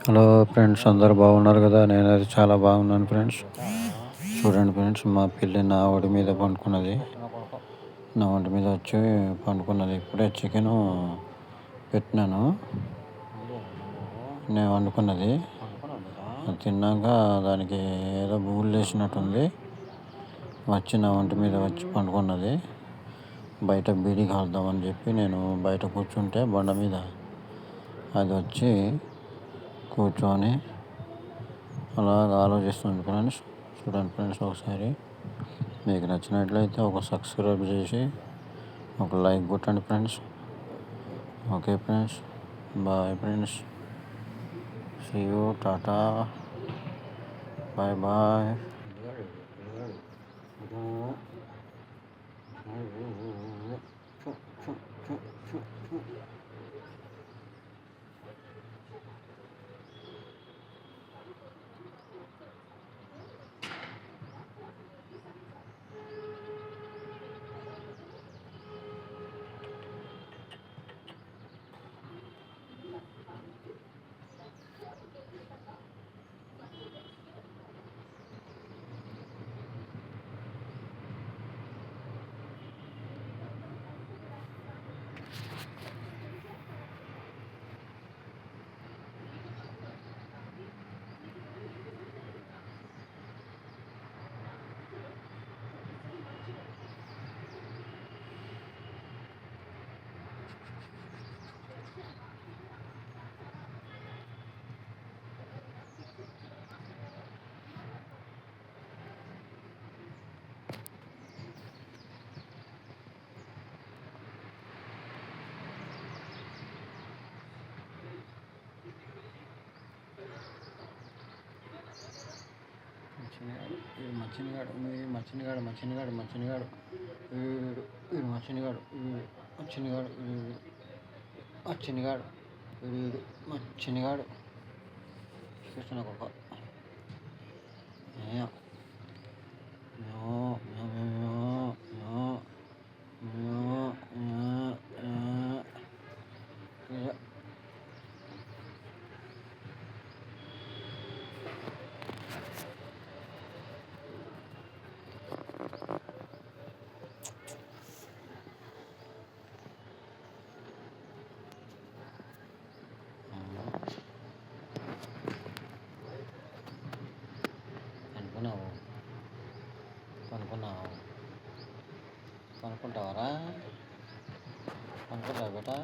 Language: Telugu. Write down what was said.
హలో ఫ్రెండ్స్, అందరు బాగున్నారు కదా. నేనైతే చాలా బాగున్నాను ఫ్రెండ్స్. చూడండి ఫ్రెండ్స్, మా పిల్లి నా ఒడి మీద పండుకున్నది. నా ఒంటి మీద వచ్చి పండుకున్నది. ఇప్పుడే చికెను పెట్టినాను, నేను వండుకున్నది. తిన్నాక దానికి ఏదో బూళ్ళు వేసినట్టుంది, వచ్చి నా ఒంటి మీద వచ్చి పండుకున్నది. బయట బీడీ కాల్దామని చెప్పి నేను బయట కూర్చుంటే బండ మీద అది వచ్చి కూర్చొని అలాగ ఆలోచిస్తుంది ఫ్రెండ్స్. చూడండి ఫ్రెండ్స్, ఒకసారి మీకు నచ్చినట్లయితే ఒక సబ్స్క్రైబ్ చేసి ఒక లైక్ కొట్టండి friends. Okay friends, bye friends, see you, tata, bye bye. మచ్చినిగాడు మచ్చినిగాడు మచ్చినిగాడు మచ్చినిగాడు వీడు వీడు మచ్చినిగాడు మచ్చినిగాడు మచ్చినిగాడు వీడు మచ్చినిగాడు చూస్తున్నా ఒక పనుకుంటావరా? పనుకుంటావా బేటా?